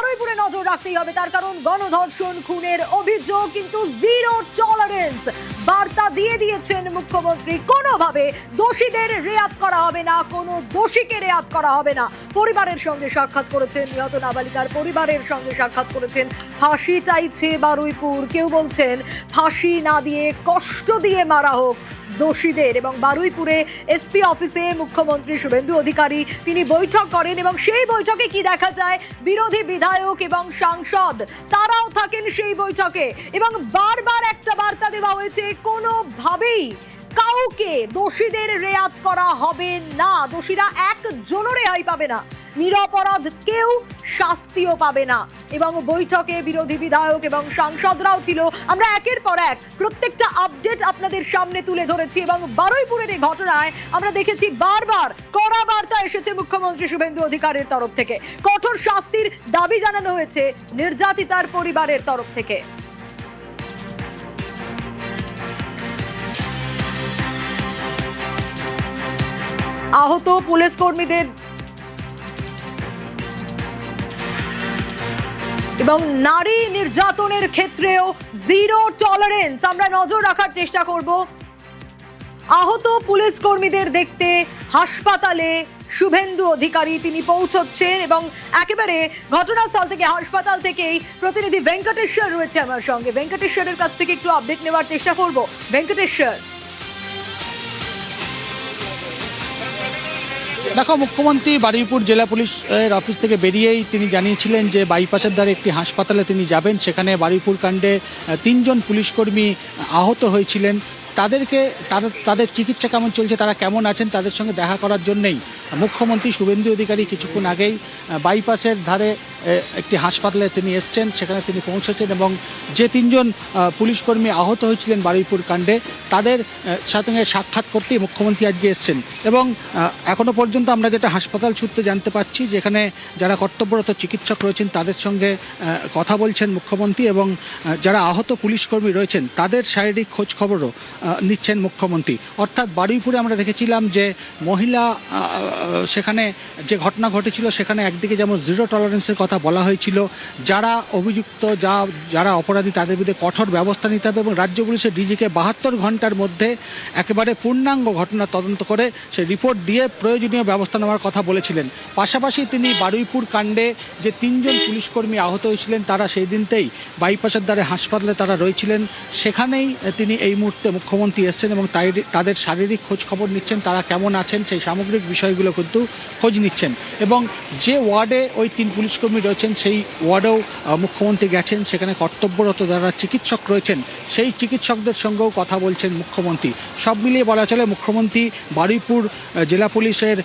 বারুইপুরে নজর রাখতেই হবে, তার কারণ গণধর্ষণ খুনের অভিযোগ কিন্তু জিরো টলারেন্স বার্তা দিয়ে দিয়েছেন মুখ্যমন্ত্রী। কোনোভাবে দোষীদের রেয়াত করা হবে না, কোনো দোষীকে রেয়াত করা হবে না। পরিবারের সঙ্গে সাক্ষাৎ করেছেন, নিহত নাবালিকার পরিবারের সঙ্গে সাক্ষাৎ করেছেন। ফাঁসি চাইছে বারুইপুর, কেউ বলছেন ফাঁসি না দিয়ে কষ্ট দিয়ে মারা হোক দোষীদের। এবং বারুইপুরে এসপি অফিসে মুখ্যমন্ত্রী শুভেন্দু অধিকারী তিনি বৈঠক করেন এবং সেই বৈঠকে কি দেখা যায়, বিরোধী বিধায়ক এবং সাংসদ তারাও থাকেন সেই বৈঠকে এবং বারবার একটা বার্তা দেওয়া হয়েছে, কোনোভাবেই কাউকে দোষীদের রেয়াত করা হবে না, দোষীরা একজনও রেহাই পাবে না, নিরপরাধ কেউ শাস্তিও পাবে না। এবং বৈঠকে বিরোধী বিধায়ক এবং সাংসদরাও ছিল। আমরা একের পর এক প্রত্যেকটা আপডেট আপনাদের সামনে তুলে ধরেছি এবং বারুইপুরের এই ঘটনায় আমরা দেখেছি বারবার কড়া বার্তা এসেছে মুখ্যমন্ত্রী শুভেন্দু অধিকারীর তরফ থেকে। কঠোর শাস্তির দাবি জানানো হয়েছে নির্যাতিতার পরিবারের তরফ থেকে। আহত পুলিশ কর্মীদের এবং নারী নির্যাতনের ক্ষেত্রেও জিরো টলারেন্স আমরা নজর রাখার চেষ্টা করব। আহত পুলিশ কর্মীদের দেখতে হাসপাতালে শুভেন্দু অধিকারী তিনি পৌঁছচ্ছেন এবং একেবারে ঘটনাস্থল থেকে, হাসপাতাল থেকেই প্রতিনিধি ভেঙ্কটেশ্বর রয়েছে আমার সঙ্গে। ভেঙ্কটেশ্বরের কাছ থেকে একটু আপডেট নেওয়ার চেষ্টা করব। ভেঙ্কটেশ্বর, দেখো, মুখ্যমন্ত্রী বারুইপুর জেলা পুলিশের অফিস থেকে বেরিয়েই তিনি জানিয়েছিলেন যে বাইপাসের দ্বারা একটি হাসপাতালে তিনি যাবেন। সেখানে বারুইপুর কাণ্ডে 3 জন পুলিশকর্মী আহত হয়েছিলেন। তাদের চিকিৎসা কেমন চলছে, তারা কেমন আছেন, তাদের সঙ্গে দেখা করার জন্যই মুখ্যমন্ত্রী শুভেন্দু অধিকারী কিছুক্ষণ আগেই বাইপাসের ধারে একটি হাসপাতালে তিনি এসছেন, সেখানে তিনি পৌঁছেছেন এবং যে 3 জন পুলিশকর্মী আহত হয়েছিলেন বারুইপুর কাণ্ডে তাদের সঙ্গে সাক্ষাৎ করতেই মুখ্যমন্ত্রী আজকে এসছেন। এবং এখনও পর্যন্ত আমরা যেটা হাসপাতাল সূত্রে জানতে পাচ্ছি, যেখানে যারা কর্তব্যরত চিকিৎসক রয়েছেন তাদের সঙ্গে কথা বলছেন মুখ্যমন্ত্রী এবং যারা আহত পুলিশকর্মী রয়েছেন তাদের শারীরিক খোঁজ খবরও নিচ্ছেন মুখ্যমন্ত্রী। অর্থাৎ বারুইপুরে আমরা দেখেছিলাম যে মহিলা সেখানে যে ঘটনা ঘটেছিল সেখানে একদিকে যেমন জিরো টলারেন্সের কথা বলা হয়েছিল, যারা অভিযুক্ত যারা অপরাধী তাদের বিরুদ্ধে কঠোর ব্যবস্থা নিতে হবে এবং রাজ্য পুলিশের ডিজিকে 72 ঘন্টার মধ্যে একেবারে পূর্ণাঙ্গ ঘটনা তদন্ত করে সেই রিপোর্ট দিয়ে প্রয়োজনীয় ব্যবস্থা নেওয়ার কথা বলেছিলেন। পাশাপাশি তিনি বারুইপুর কাণ্ডে যে 3 জন পুলিশকর্মী আহত হয়েছিলেন তারা সেই দিনতেই বাইপাসের দ্বারে হাসপাতালে তারা রয়েছিলেন, সেখানেই তিনি এই মুহূর্তে মুখ্যমন্ত্রী এসছেন এবং তাদের শারীরিক খোঁজ খবর নিচ্ছেন, তারা কেমন আছেন সেই সামগ্রিক বিষয়গুলো কিন্তু খোঁজ নিচ্ছেন। এবং যে ওয়ার্ডে ওই 3 পুলিশকর্মী রয়েছেন সেই ওয়ার্ডেও মুখ্যমন্ত্রী গেছেন, সেখানে কর্তব্যরত যারা চিকিৎসক রয়েছেন সেই চিকিৎসকদের সঙ্গেও কথা বলছেন মুখ্যমন্ত্রী। সব মিলিয়ে বলা চলে মুখ্যমন্ত্রী বারুইপুর জেলা পুলিশের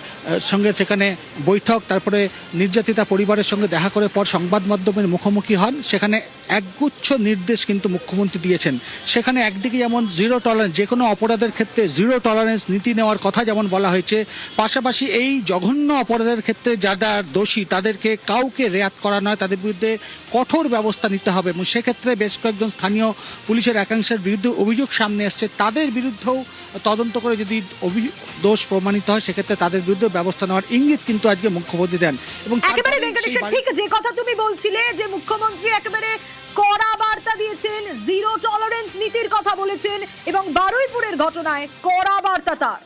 সঙ্গে সেখানে বৈঠক, তারপরে নির্যাতিতা পরিবারের সঙ্গে দেখা করে পর সংবাদ মাধ্যমের মুখোমুখি হন। সেখানে একগুচ্ছ নির্দেশ কিন্তু মুখ্যমন্ত্রী দিয়েছেন। সেখানে একদিকে যেমন জিরো টলারেন্স, যে কোনো অপরাধের ক্ষেত্রে জিরো টলারেন্স নীতি নেওয়ার কথা যেমন বলা হয়েছে, পাশাপাশি এই জঘন্য অপরাধের ক্ষেত্রে যারা দোষী তাদেরকে কাউকে রেয়াত করা নয়, তাদের বিরুদ্ধে কঠোর ব্যবস্থা নিতে হবে এবং সেক্ষেত্রে বেশ কয়েকজন স্থানীয় পুলিশের একাংশের বিরুদ্ধে অভিযোগ সামনে এসছে, তাদের বিরুদ্ধেও তদন্ত করে যদি দোষ প্রমাণিত হয় সেক্ষেত্রে তাদের বিরুদ্ধে ব্যবস্থা নেওয়ার ইঙ্গিত কিন্তু আজকে মুখ্যমন্ত্রী দেন। এবং একেবারে ভেঙ্কটেশ্বর, ঠিক যে কথা তুমি বলছিলে যে মুখ্যমন্ত্রী একেবারে কড়া বার্তা দিয়েছেন, জিরো টলারেন্স নীতির কথা বলেছেন এবং বারুইপুরের ঘটনায় কড়া বার্তা তার।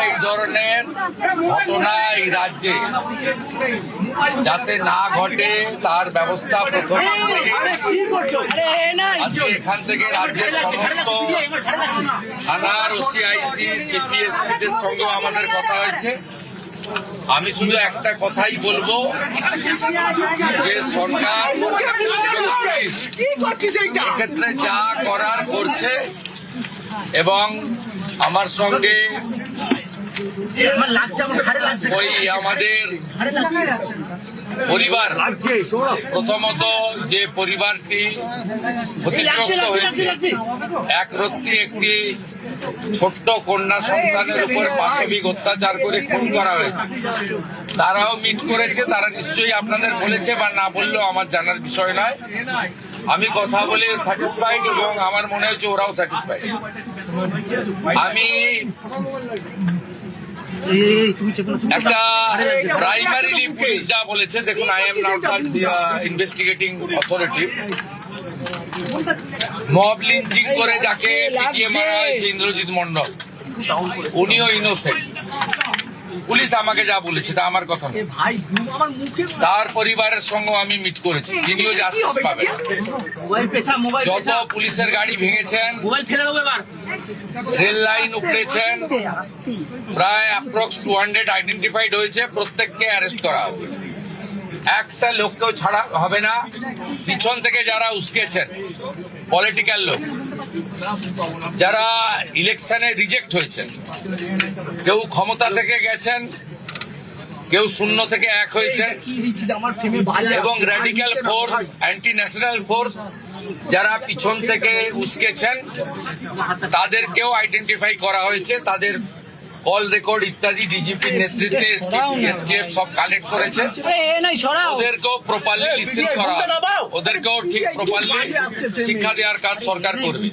এই ধরনের ঘটনা এই রাজ্যে যাতে না ঘটে তার ব্যবস্থা প্রথম আজকে এখান থেকে রাজ্যের সমস্ত থানার ওসিআইসি সিপিএসপিদের সঙ্গেও আমাদের কথা হয়েছে। আমি শুধু একটা কথাই বলবো যে সরকার এক্ষেত্রে যা করার করছে এবং আমার সঙ্গে ওই আমাদের পরিবার, প্রথমত যে পরিবারটি ক্ষতিগ্রস্ত হয়েছে, এক রত্তি একটি ছোট্ট কন্যা সন্তানের উপর পাশবিক অত্যাচার করে খুন করা হয়েছে, তারাও মিট করেছে। তারা নিশ্চয়ই আপনাদের বলেছে বা না বললেও আমার জানার বিষয় নয়। আমি কথা বলে স্যাটিসফাইড এবং আমার মনে হচ্ছে ওরাও স্যাটিসফাইড। আমি একটা প্রাইমারিলি পুলিশ যা বলেছে, দেখুন, I am not the investigating authority. Mob lynching করে যাকে পিটিয়ে মারা হয়েছে ইন্দ্রজিৎ মন্ডল, উনিও ইনোসেন্ট। পুলিশ আমাকে যা বলেছে তা আমার কথা নয়। তার পরিবারের সঙ্গে আমি মিট করেছি, তিনিও জাস্টিস পাবেন। যত পুলিশের গাড়ি ভেঙেছেন, রেল লাইন উপড়েছেন, প্রায় অ্যাপ্রক্স 200 আইডেন্টিফাইড হয়েছে, প্রত্যেককে অ্যারেস্ট করা হবে। একটা লোককেও ছাড়া হবে না। পিছন থেকে যারা উস্কেছেন, পলিটিক্যাল লোক যারা ইলেকশনে রিজেক্ট হয়েছেন, কেউ ক্ষমতা থেকে গেছেন, কেউ শূন্য থেকে এক হয়েছেন, এবং radical force, anti national force যারা পিছন থেকে উস্কেছেন, তাদেরকেও আইডেন্টিফাই করা হয়েছে। তাদের কল রেকর্ড ইত্যাদি ডিজিপির নেতৃত্বে এসটিএফ সব কালেক্ট করেছে। ওদেরকেও প্রপারলি লিসেন করা, ওদেরকেও ঠিক প্রপারলি শিক্ষা দেওয়ার কাজ সরকার করবে।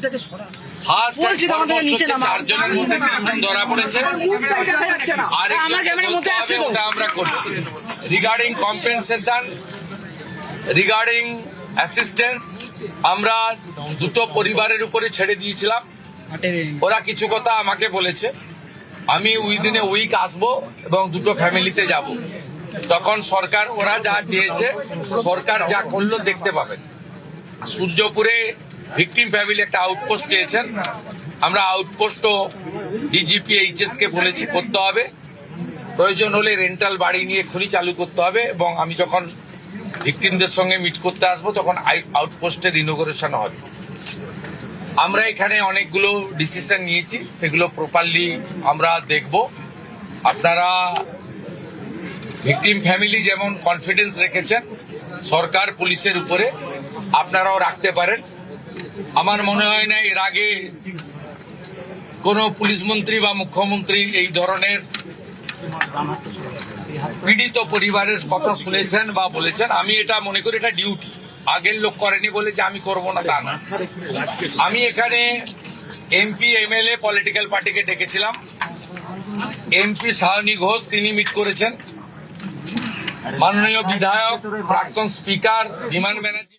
ফার্স্ট এন্ড ফরমোস্ট হচ্ছে 4 জনের মধ্যে 3 জন ধরা পড়েছে, আর ওটা আমরা করছি। রিগার্ডিং কম্পেনসেশন, রিগার্ডিং অ্যাসিস্ট্যান্স, আমরা 2টো পরিবারের উপরে ছেড়ে দিয়েছিলাম। ওরা কিছু কথা আমাকে বলেছে, আমি উইদিন এ উইক আসবো এবং 2টো ফ্যামিলিতে যাব। তখন সরকার, ওরা যা চেয়েছে সরকার যা করলো দেখতে পাবেন। সূর্যপুরে ভিকটিম ফ্যামিলি একটা আউটপোস্ট চেয়েছেন, আমরা আউটপোস্টও ডিজিপি এইচএস কে বলেছি করতে হবে। প্রয়োজন হলে রেন্টাল বাড়ি নিয়ে খনি চালু করতে হবে, এবং আমি যখন ভিকটিমদের সঙ্গে মিট করতে আসবো তখন আউটপোস্টের ইনোগ্রেশন হবে। আমরা এখানে অনেকগুলো ডিসিশন নিয়েছি, সেগুলো প্রপারলি আমরা দেখব। আপনারা ভিকটিম ফ্যামিলি যেমন কনফিডেন্স রেখেছেন সরকার পুলিশের উপরে, আপনারাও রাখতে পারেন। আমার মনে হয় না এর আগে কোনো পুলিশ মন্ত্রী বা মুখ্যমন্ত্রী এই ধরনের পীড়িত পরিবারের কথা শুনেছেন বা বলেছেন। আমি এটা মনে করি এটা ডিউটি, আগের লোক করেনি বলে যে আমি করবো না তা না। আমি এখানে এমপি, এমএলএ, পলিটিক্যাল পার্টিকে ডেকেছিলাম। এমপি সায়নী ঘোষ তিনি মিট করেছেন, মাননীয় বিধায়ক, প্রাক্তন স্পিকার বিমান ব্যানার্জি,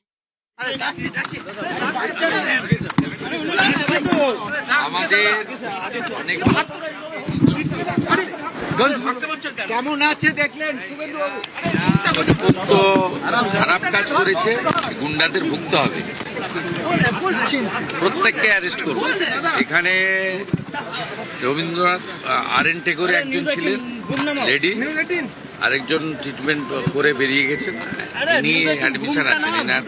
আমাদের অনেক কেমন আছে দেখলেন তো খারাপ কাজ করেছে, গুন্ডাদের ভুগতে হবে, প্রত্যেককে অ্যারেস্ট করব। এখানে রবীন্দ্রনাথ RN টেগোরে একজন ছিলেন লেডি, আরেকজন ট্রিটমেন্ট করে বেরিয়ে গেছেন, ইনি অ্যাডমিশন আছেন, এনার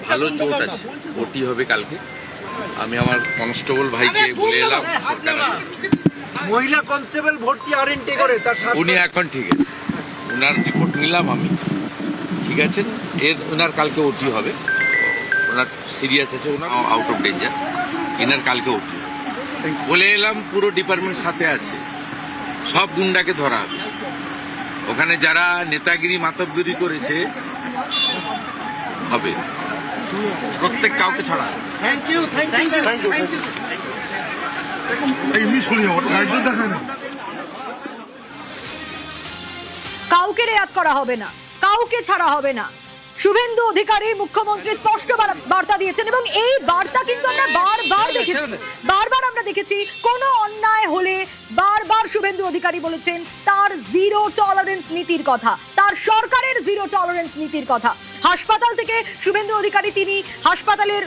ভালো চোট আছে, ভর্তি হবে কালকে। আমি আমার কনস্টেবল ভাইকে বলে এলাম সরকার মহিলা কনস্টেবল ভর্তি RN টেগোরে, তার উনি এখন ঠিক আছে, ওনার রিপোর্ট নিলাম আমি, ঠিক আছেন। ওনার কালকে ওটি হবে, ওনার সিরিয়াস আছে, ওনার আউট অফ ডেঞ্জার, এনার কালকে ওটি বলে এলাম। পুরো ডিপার্টমেন্ট সাথে আছে, সব গুন্ডাকে ধরা হবে। ওখানে যারা নেতাগিরি মাতব্বরি করেছে হবে, প্রত্যেক কাউকে ছাড়া। Thank you. কাউকে রেয়াত করা হবে না, কাউকে ছাড়া হবে না। শুভেন্দু অধিকারী মুখ্যমন্ত্রী স্পষ্ট বার্তা দিয়েছেন, এবং এই বার্তা কিন্তু আমরা বারবার আমরা দেখেছি। কোনো অন্যায় হলে বারবার শুভেন্দু অধিকারী বলেছেন তার 0 টলারেন্স নীতির কথা, তার সরকারের 0 টলারেন্স নীতির কথা। হাসপাতাল থেকে শুভেন্দু অধিকারী তিনি হাসপাতালের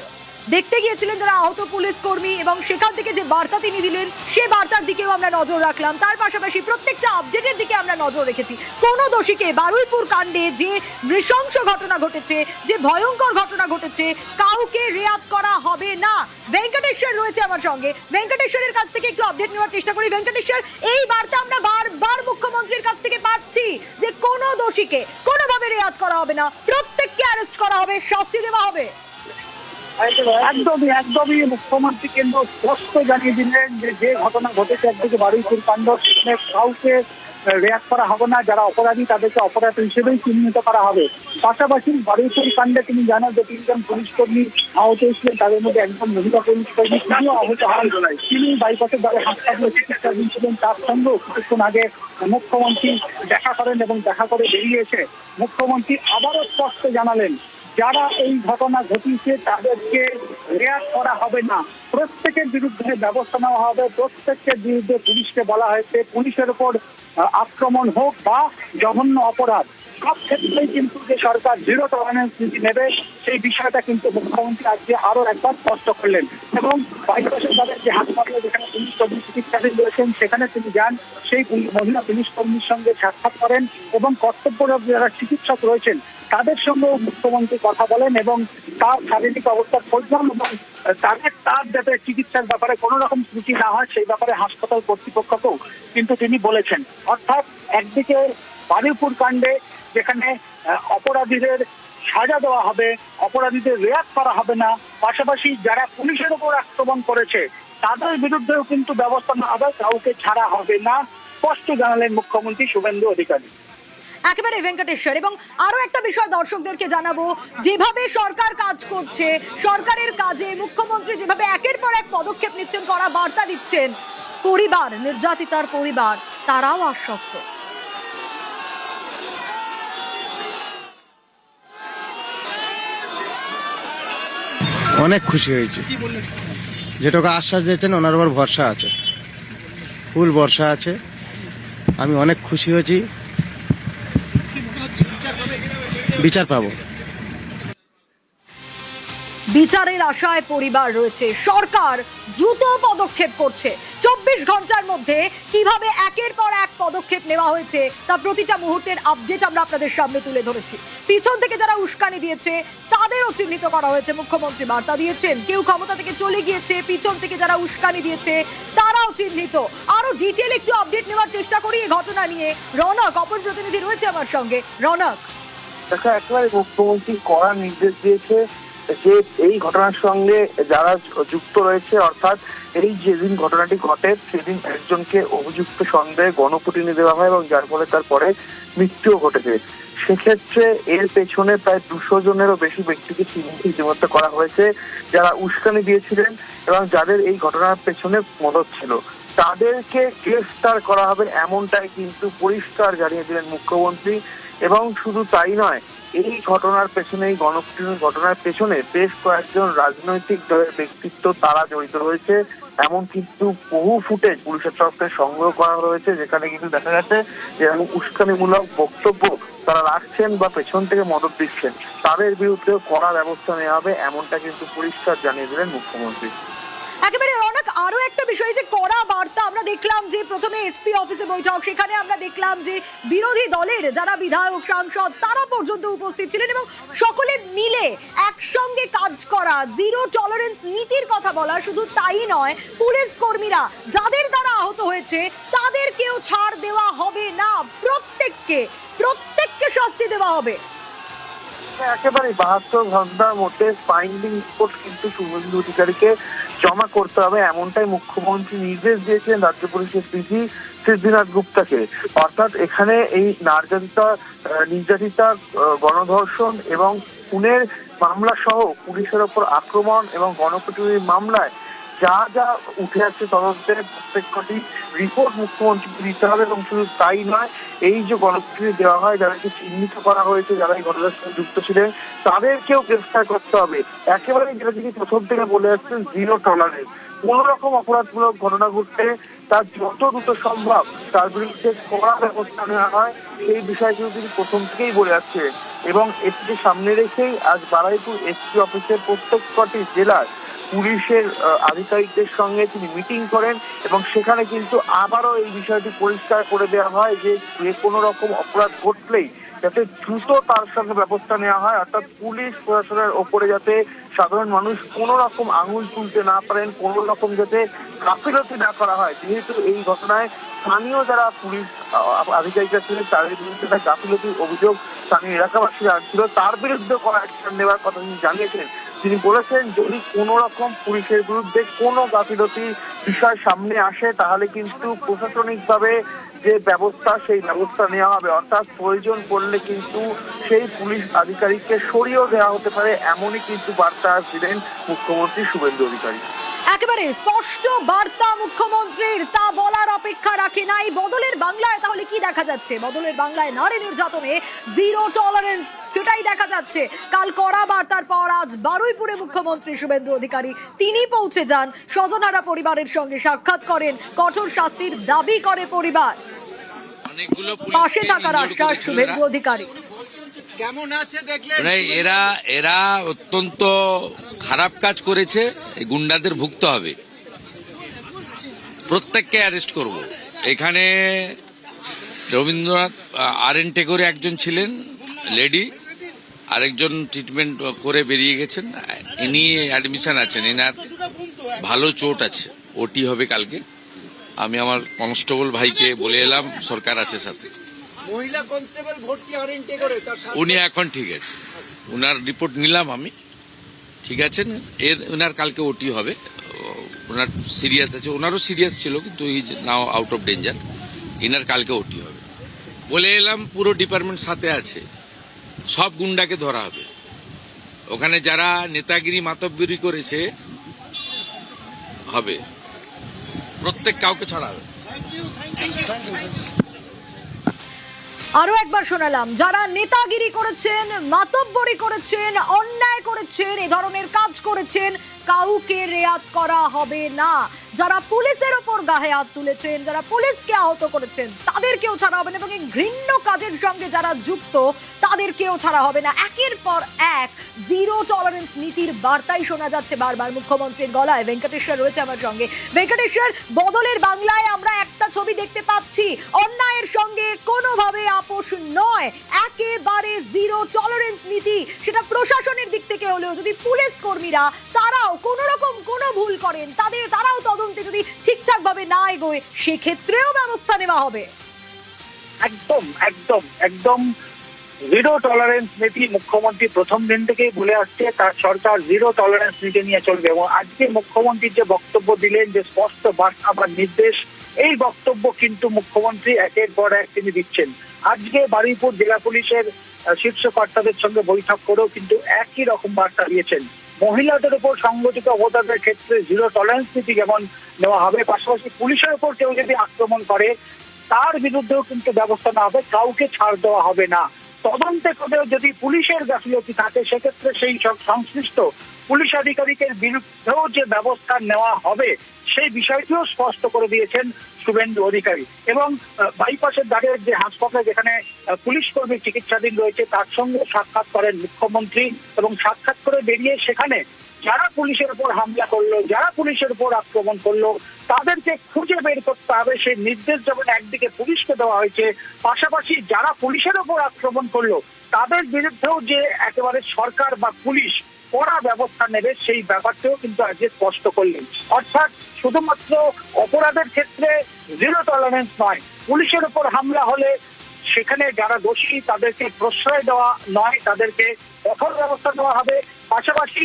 দেখতে গিয়েছিলেন যারা আহত পুলিশ কর্মী, এবং সেখান থেকে যে বার্তা তিনি দিলেন সে বার্তার দিকেও আমরা নজর রাখলাম। তার পাশাপাশি প্রত্যেকটা আপডেটের দিকে আমরা নজর রেখেছি। কোন দোষীকে বারুইপুর কাণ্ডে যে নৃশংস ঘটনা ঘটেছে, যে ভয়ঙ্কর ঘটনা ঘটেছে, কাউকে রেয়াত করা হবে না। ভেঙ্কটেশ্বর রয়েছে আমার সঙ্গে, ভেঙ্কটেশ্বরের কাছ থেকে একটু আপডেট নেওয়ার চেষ্টা করি। ভেঙ্কটেশ্বর, এই বার্তা আমরা বারবার মুখ্যমন্ত্রীর কাছ থেকে পাচ্ছি যে কোনো দোষীকে কোনোভাবে রেয়াত করা হবে না, প্রত্যেককে অ্যারেস্ট করা হবে, শাস্তি দেওয়া হবে। একদমই মুখ্যমন্ত্রী কেন্দ্র স্পষ্ট জানিয়ে দিলেন যে ঘটনা ঘটেছে একদিকে বারুইপুর কাণ্ড, কাউকে রেয়াত করা হবে না, যারা অপরাধী তাদেরকে অপরাধী হিসেবেই চিহ্নিত করা হবে। পাশাপাশি বারুইপুর কাণ্ডে তিনি জানান যে 3 জন পুলিশ কর্মী আহত হয়েছিলেন, তাদের মধ্যে একজন মহিলা পুলিশ কর্মী তিনিও আহত হন। তিনি বাইপাসের দ্বারা হাসপাতালে চিকিৎসাধীন ছিলেন। তার সঙ্গেও কিছুক্ষণ আগে মুখ্যমন্ত্রী দেখা করেন এবং দেখা করে বেরিয়ে এসে মুখ্যমন্ত্রী আবারও স্পষ্ট জানালেন যারা এই ঘটনা ঘটিয়েছে তাদেরকে রেয়াত করা হবে না, প্রত্যেকের বিরুদ্ধে ব্যবস্থা নেওয়া হবে। প্রত্যেকের বিরুদ্ধে পুলিশকে বলা হয়েছে পুলিশের উপর আক্রমণ হোক বা জঘন্য অপরাধ সব ক্ষেত্রেই কিন্তু যে সরকার জিরো টলারেন্স নীতি নেবে সেই বিষয়টা কিন্তু মুখ্যমন্ত্রী আজকে আরো একবার স্পষ্ট করলেন। এবং বাইপাসের তাদের যে হাসপাতালে যেখানে পুলিশ কর্মী চিকিৎসাধীন রয়েছেন সেখানে তিনি যান, সেই মহিলা পুলিশ কর্মীর সঙ্গে সাক্ষাৎ করেন এবং কর্তব্যরত যারা চিকিৎসক রয়েছেন তাদের সঙ্গেও মুখ্যমন্ত্রী কথা বলেন এবং তার শারীরিক অবস্থার খোঁজ নেন এবং তার যাতে চিকিৎসার ব্যাপারে কোনো রকম ত্রুটি না হয় সেই ব্যাপারে হাসপাতাল কর্তৃপক্ষকেও কিন্তু তিনি বলেছেন। অর্থাৎ একদিকে বারুইপুর কাণ্ডে যেখানে অপরাধীদের সাজা দেওয়া হবে, অপরাধীদের রেয়াত করা হবে না, পাশাপাশি যারা পুলিশের উপর আক্রমণ করেছে তাদের বিরুদ্ধেও কিন্তু ব্যবস্থা নেওয়া হবে, কাউকে ছাড়া হবে না, স্পষ্ট জানালেন মুখ্যমন্ত্রী শুভেন্দু অধিকারী। একেবারে ভেঙ্কটেশ্বর। এবং আরো একটা বিষয় দর্শকদেরকে জানাবো, যেভাবে সরকার কাজ করছে, সরকারের কাজে মুখ্যমন্ত্রী যেভাবে একের পর এক পদক্ষেপ নিচ্ছেন, কড়া বার্তা দিচ্ছেন, পরিবার, নির্যাতিতার পরিবার তারাও আশ্বস্ত। অনেক খুশি হয়েছে, যেটুকু আশ্বাস দিয়েছেন ওনার উপর ভরসা আছে, ফুল ভরসা আছে। আমি অনেক খুশি হয়েছি, বিচার পাবো। বিচারের আশায় পরিবার রয়েছে, সরকার দ্রুত পদক্ষেপ করছে। 24 ঘন্টার মধ্যে কিভাবে একের পর এক পদক্ষেপ নেওয়া হয়েছে তা প্রতিটা মুহূর্তের আপডেট আমরা আপনাদের সামনে তুলে ধরেছি। পিছন থেকে যারা উস্কানি দিয়েছে তাদেরও চিহ্নিত করা হয়েছে, মুখ্যমন্ত্রী বার্তা দিয়েছেন। কেউ ক্ষমতা থেকে চলে গিয়েছে, পিছন থেকে যারা উস্কানি দিয়েছে তারাও চিহ্নিত। আরো ডিটেল একটু আপডেট নেওয়ার চেষ্টা করি এই ঘটনা নিয়ে। রনক, অপর প্রতিনিধি রয়েছে আমার সঙ্গে। রনক, দেখো, একেবারে মুখ্যমন্ত্রী কড়া নির্দেশ দিয়েছে যে এই ঘটনার সঙ্গে যারা যুক্ত রয়েছে, অর্থাৎ এই যেদিন ঘটনাটি ঘটে সেদিন একজনকে অভিযুক্ত সন্দেহে গণপিটুনি দেওয়া হয় এবং যার ফলে তারপরে মৃত্যুও ঘটেছে। সেক্ষেত্রে এর পেছনে প্রায় 200 জনেরও বেশি ব্যক্তিকে চিহ্নিত ইতিমধ্যে করা হয়েছে, যারা উস্কানি দিয়েছিলেন এবং যাদের এই ঘটনার পেছনে মদত ছিল। তাদেরকে গ্রেফতার করা হবে এমনটাই কিন্তু পরিষ্কার জানিয়ে দিলেন মুখ্যমন্ত্রী। এবং শুধু তাই নয়, এই ঘটনার পেছনে, এই গণপিটুনির ঘটনার পেছনে বেশ কয়েকজন রাজনৈতিক দলের ব্যক্তিত্ব তারা জড়িত রয়েছে এমন কিন্তু বহু ফুটেজ পুলিশের তরফ থেকে সংগ্রহ করা হয়েছে, যেখানে কিন্তু দেখা গেছে যে উস্কানিমূলক বক্তব্য তারা রাখছেন বা পেছন থেকে মদত দিচ্ছেন, তাদের বিরুদ্ধে কড়া ব্যবস্থা নেওয়া হবে এমনটা কিন্তু পরিষ্কার জানিয়ে দিলেন মুখ্যমন্ত্রী। একেবারে রনক, আরো একটা বিষয় যে কড়া বার্তা আমরা দেখলাম যে প্রথমে এসপি অফিসে বৈঠক, সেখানে আমরা দেখলাম যে বিরোধী দলের যারা বিধায়ক, সাংসদ তারা পর্যন্ত উপস্থিত ছিলেন এবং সকলে মিলে একসঙ্গে কাজ করা, জিরো টলারেন্স নীতির কথা বলা। শুধু তাই নয়, পুলিশ কর্মীরা যাদের দ্বারা আহত হয়েছে তাদেরকেও ছাড় দেওয়া হবে না, প্রত্যেককে শাস্তি দেওয়া হবে। একেবারে 72 ঘন্টার মধ্যে ফাইন্ডিং রিপোর্ট কিন্তু শুভেন্দু অধিকারীকে জমা করতে হবে এমনটাই মুখ্যমন্ত্রী নির্দেশ দিয়েছেন রাজ্য পুলিশের ডিজি সিদ্ধিনাথ গুপ্তাকে। অর্থাৎ এখানে এই নির্যাতিতা, গণধর্ষণ এবং খুনের মামলা সহ পুলিশের ওপর আক্রমণ এবং গণপিটুনির মামলায় যা যা উঠে আসছে তদন্তের প্রত্যেকটি রিপোর্ট মুখ্যমন্ত্রীকে দিতে হবে। এবং শুধু তাই নয়, এই যে গণপিটুনি দেওয়া হয়, যাদেরকে চিহ্নিত করা হয়েছে, যারা এই ঘটনার সঙ্গে যুক্ত ছিলেন তাদেরকেও গ্রেফতার করতে হবে। একেবারে যেটা তিনি প্রথম থেকে বলে আসছেন, জিরো টলারেন্স। কোন রকম অপরাধমূলক ঘটনা ঘটলে তার যত দ্রুত সম্ভব তার বিরুদ্ধে কড়া ব্যবস্থা নেওয়া হয়, সেই বিষয়গুলো তিনি প্রথম থেকেই বলে আসছেন। এবং এটিকে সামনে রেখেই আজ বারুইপুর এসপি অফিসের প্রত্যেকটি জেলার পুলিশের আধিকারিকদের সঙ্গে তিনি মিটিং করেন এবং সেখানে কিন্তু আবারও এই বিষয়টি পরিষ্কার করে দেওয়া হয় যে কোনো রকম অপরাধ ঘটলেই যাতে দ্রুত তার সঙ্গে ব্যবস্থা নেওয়া হয়। অর্থাৎ পুলিশ প্রশাসনের ওপরে যাতে সাধারণ মানুষ কোনো রকম আঙুল তুলতে না পারেন, কোনো রকম যাতে গাফিলতি না করা হয়। যেহেতু এই ঘটনায় স্থানীয় যারা পুলিশ আধিকারিকরা ছিলেন তাদের বিরুদ্ধে একটা গাফিলতির অভিযোগ স্থানীয় এলাকাবাসীরা আনছিল, তার বিরুদ্ধে কোনো অ্যাকশন নেওয়ার কথা তিনি জানিয়েছেন। তিনি বলেছেন যদি কোনো রকম পুলিশের বিরুদ্ধে কোনো গাফিলতির বিষয় সামনে আসে তাহলে কিন্তু প্রশাসনিকভাবে যে ব্যবস্থা সেই ব্যবস্থা নেওয়া হবে, অর্থাৎ প্রয়োজন পড়লে কিন্তু সেই পুলিশ আধিকারিককে সরিয়েও দেওয়া হতে পারে, এমনই কিন্তু বার্তা দিলেন মুখ্যমন্ত্রী শুভেন্দু অধিকারী। একেবারে স্পষ্ট বার্তা মুখ্যমন্ত্রীর, তা বলার অপেক্ষা রাখে নাই। বদলের বাংলায় তাহলে কি দেখা যাচ্ছে? বদলের বাংলায় নারী নির্যাতনে জিরো টলারেন্স, সেটাই দেখা যাচ্ছে। কাল কড়া বার্তার পর আজ বারুইপুরে মুখ্যমন্ত্রী শুভেন্দু অধিকারী তিনি পৌঁছে যান, স্বজনহারা পরিবারের সঙ্গে সাক্ষাৎ করেন, কঠোর শাস্তির দাবি করে পরিবার, অনেকগুলো পাশে থাকার আশ্বাস শুভেন্দু অধিকারী। কেমন আছে দেখলেন? এরা অত্যন্ত খারাপ কাজ করেছে, এই গুন্ডাদের ভুগতে হবে, প্রত্যেককে অ্যারেস্ট করব। এখানে রবীন্দ্রনাথ RN টেগোরে একজন ছিলেন লেডি, আরেকজন ট্রিটমেন্ট করে বেরিয়ে গেছেন, ইনি অ্যাডমিশন আছেন, এনার ভালো চোট আছে, ওটি হবে কালকে। আমি আমার কনস্টেবল ভাইকে বলে এলাম, সরকার আছে সাথে। মহিলা কনস্টেবল ভর্তি RN টেগোরে, তার উনি এখন ঠিক আছে, উনার রিপোর্ট নিলাম আমি, ঠিক আছেন। উনার কালকে ওটি হবে, ওনার সিরিয়াস আছে, ওনারও সিরিয়াস ছিল কিন্তু is now out of danger. এনার কালকে ওটি হবে বলে এলাম, পুরো ডিপার্টমেন্ট সাথে আছে, সব গুন্ডাকে ধরা হবে। ওখানে যারা নেতাগিরি মাতব্বরি করেছে হবে, প্রত্যেক কাউকে ছাড়া হবে। আরো একবার শোনালাম, যারা নেতাগিরি করেছেন, মাতব্বরি করেছেন, অন্যায় করেছেন, এ ধরনের কাজ করেছেন, কাউকে রেয়াত করা হবে না। যারা পুলিশের ওপর গায়ে হাত তুলেছেন, যারা পুলিশকে আহত করেছেন, তাদেরকেও ছাড়া হবে না, এবং এই ঘৃণ্য কাজের সঙ্গে যারা যুক্ত তাদেরকেও ছাড়া হবে না। একের পর এক জিরো টলারেন্স নীতির বার্তাই শোনা যাচ্ছে বারবার মুখ্যমন্ত্রীর গলায়। ভেঙ্কটেশ্বর রয়েছে আমার সঙ্গে। ভেঙ্কটেশ্বর, বদলের বাংলায় আমরা একটা ছবি দেখতে পাচ্ছি, অন্যায়ের সঙ্গে কোনোভাবে আপোষ নয়, একেবারে জিরো টলারেন্স নীতি। সেটা প্রশাসনের দিক থেকে হলেও, যদি পুলিশ কর্মীরা তারাও কোন রকম কোনো ভুল করেন, তারাও তদন্তে যদি ঠিকঠাক ভাবে না এগোয়, সেক্ষেত্রেও ব্যবস্থা নেওয়া হবে। একদম একদম একদম জিরো টলারেন্স নীতি মুখ্যমন্ত্রী প্রথম দিন থেকেই বলে আসছে, তার সরকার জিরো টলারেন্স নীতি নিয়ে চলবে। এবং আজকে মুখ্যমন্ত্রী যে বক্তব্য দিলেন, যে স্পষ্ট বার্তা বা নির্দেশ, এই বক্তব্য কিন্তু মুখ্যমন্ত্রী একের পর এক তিনি দিচ্ছেন। আজকে বারুইপুর জেলা পুলিশের শীর্ষ কর্তাদের সঙ্গে বৈঠক করেও কিন্তু একই রকম বার্তা দিয়েছেন। মহিলাদের উপর সংগঠিত অপরাধের ক্ষেত্রে জিরো টলারেন্স নীতি যেমন নেওয়া হবে, পাশাপাশি পুলিশের উপর কেউ যদি আক্রমণ করে তার বিরুদ্ধেও কিন্তু ব্যবস্থা নেওয়া হবে, কাউকে ছাড় দেওয়া হবে না। তদন্তে করেও যদি পুলিশের গাফিলতি থাকে, সেক্ষেত্রে সেই সব সংশ্লিষ্ট পুলিশ আধিকারিকের বিরুদ্ধেও যে ব্যবস্থা নেওয়া হবে, সেই বিষয়টিও স্পষ্ট করে দিয়েছেন শুভেন্দু অধিকারী। এবং বাইপাসের ধারে যে হাসপাতাল যেখানে পুলিশ কর্মী চিকিৎসাধীন রয়েছে, তার সঙ্গে সাক্ষাৎ করেন মুখ্যমন্ত্রী, এবং সাক্ষাৎ করে বেরিয়ে সেখানে যারা পুলিশের উপর হামলা করলো, যারা পুলিশের উপর আক্রমণ করলো, তাদেরকে খুঁজে বের করতে হবে, সেই নির্দেশ যেমন একদিকে পুলিশকে দেওয়া হয়েছে, পাশাপাশি যারা পুলিশের উপর আক্রমণ করলো তাদের বিরুদ্ধেও যে একেবারে সরকার বা পুলিশ কড়া ব্যবস্থা নেবে, সেই ব্যাপারটাও কিন্তু আজকে স্পষ্ট করলেন। অর্থাৎ শুধুমাত্র অপরাধের ক্ষেত্রে জিরো টলারেন্স নয়, পুলিশের উপর হামলা হলে সেখানে যারা দোষী তাদেরকে প্রশ্রয় দেওয়া নয়, তাদেরকে কঠোর ব্যবস্থা নেওয়া হবে। পাশাপাশি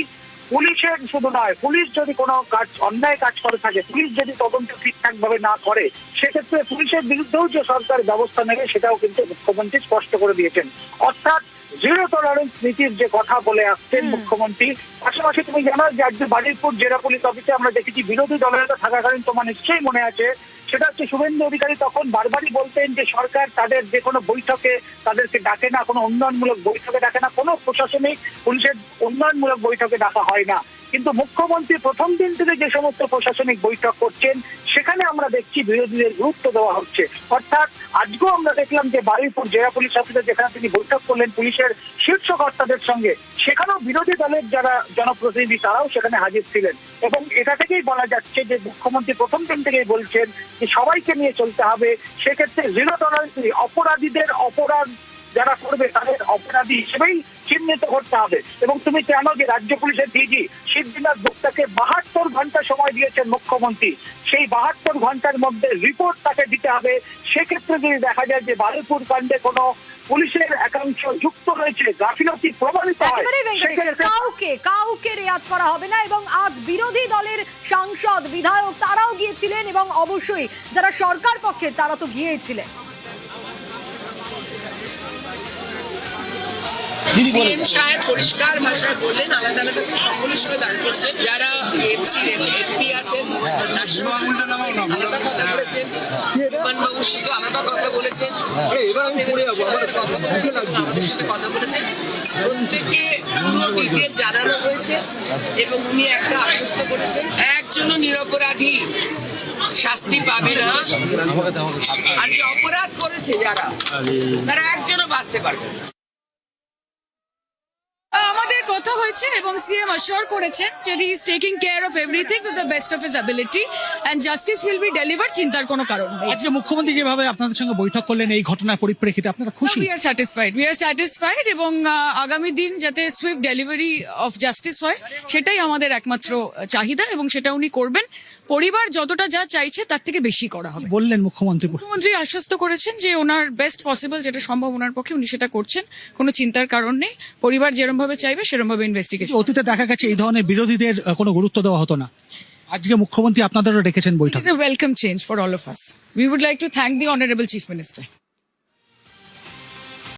পুলিশের শুধু নয়, পুলিশ যদি কোনো কাজ অন্যায় কাজ করে থাকে, পুলিশ যদি তদন্ত ঠিকঠাক ভাবে না করে, সেক্ষেত্রে পুলিশের বিরুদ্ধেও যে সরকার ব্যবস্থা নেবে, সেটাও কিন্তু মুখ্যমন্ত্রী স্পষ্ট করে দিয়েছেন। অর্থাৎ জিরো টলারেন্স নীতির যে কথা বলে আসছেন মুখ্যমন্ত্রী। পাশাপাশি তুমি জানো যে আজকে বারুইপুর জেলা পুলিশ অফিসে আমরা দেখেছি বিরোধী দলেরা থাকাকালীন, তোমার নিশ্চয়ই মনে আছে, সেটা হচ্ছে শুভেন্দু অধিকারী তখন বারবারই বলতেন যে সরকার তাদের যে কোনো বৈঠকে তাদেরকে ডাকে না, কোনো উন্নয়নমূলক বৈঠকে ডাকে না, কোনো প্রশাসনিক পুলিশের উন্নয়নমূলক বৈঠকে ডাকা হয় না। কিন্তু মুখ্যমন্ত্রী প্রথম দিন থেকে যে সমস্ত প্রশাসনিক বৈঠক করছেন, সেখানে আমরা দেখছি বিরোধীদের গুরুত্ব দেওয়া হচ্ছে। অর্থাৎ আজকেও আমরা দেখলাম যে বারুইপুর জেলা পুলিশ অফিসে যেখানে তিনি বৈঠক করলেন পুলিশের শীর্ষ কর্তাদের সঙ্গে, সেখানেও বিরোধী দলের যারা জনপ্রতিনিধি তারাও সেখানে হাজির ছিলেন। এবং এটা থেকেই বলা যাচ্ছে যে মুখ্যমন্ত্রী প্রথম দিন থেকেই বলছেন যে সবাইকে নিয়ে চলতে হবে, সেক্ষেত্রে জিরো টলারেন্স, অপরাধীদের অপরাধ যারা করবে তাদের অপরাধী হিসেবেই চিহ্নিত করতে হবে। এবং তুমি জানো যে রাজ্য পুলিশের ডিজি সিদ্ধিনাথ গুপ্তাকে 72 ঘন্টা সময় দিয়েছেন মুখ্যমন্ত্রী, সেই 72 ঘন্টার মধ্যে রিপোর্ট তাকে দিতে হবে। সেক্ষেত্রে যদি দেখা যায় যে বারুইপুর কাণ্ডে কোনো পুলিশের একাংশ যুক্ত রয়েছে, গাফিলতি প্রমাণিত হয়, একেবারেই ভেঙ্কটেশ, সেক্ষেত্রে কাউকে রেয়াত করা হবে না। এবং আজ বিরোধী দলের সাংসদ বিধায়ক তারাও গিয়েছিলেন এবং অবশ্যই যারা সরকার পক্ষের তারা তো গিয়েছিলেন। সিএম সাহেব পরিষ্কার ভাষায় বললেন আলাদা আলাদা করে সকলের সঙ্গে দাঁড় করছেন, যারা এমপি আছেন আলাদা কথা বলেছেন, বিমানবাবুর সাথে আলাদা কথা বলেছেন, আমাদের সাথে কথা বলেছেন, প্রত্যেককে পুরো ডিটেল জানানো হয়েছে এবং উনি একটা আশ্বস্ত করেছেন একজনও নিরপরাধী শাস্তি পাবে না, আর যে অপরাধ করেছে যারা তারা একজনও বাঁচতে পারবে না। আমাদের কথা হয়েছে এবং সিএম অ্যাসিওর করেছেন যে he is taking care of everything to the best of his ability and justice will be delivered, চিন্তার কোনো কারণ নেই। আজকে মুখ্যমন্ত্রী যেভাবে আপনাদের সঙ্গে বৈঠক করলেন এই ঘটনার পরিপ্রেক্ষিতে আপনারা খুশি? উই আর স্যাটিসফাইড এবং আগামী দিন যাতে সুইফট ডেলিভারি অফ জাস্টিস হয় সেটাই আমাদের একমাত্র চাহিদা এবং সেটা উনি করবেন। পরিবার যতটা যা চাইছে তার থেকে বেশি করা হবে বললেন মুখ্যমন্ত্রী। মুখ্যমন্ত্রী আশ্বস্ত করেছেন যে ওনার বেস্ট পসিবল যেটা সম্ভব ওনার পক্ষে উনি সেটা করছেন, কোনো চিন্তার কারণ নেই। পরিবার যেরকম ভাবে চাইবে সেরকম ভাবে ইনভেস্টিগেশন। অতীতে দেখা গেছে এই ধরনের বিরোধীদের কোনো গুরুত্ব দেওয়া হতো না, আজকে মুখ্যমন্ত্রী আপনাদেরও ডেকেছেন বৈঠক। It's a welcome change for all of us. We would like to thank the Honorable Chief Minister.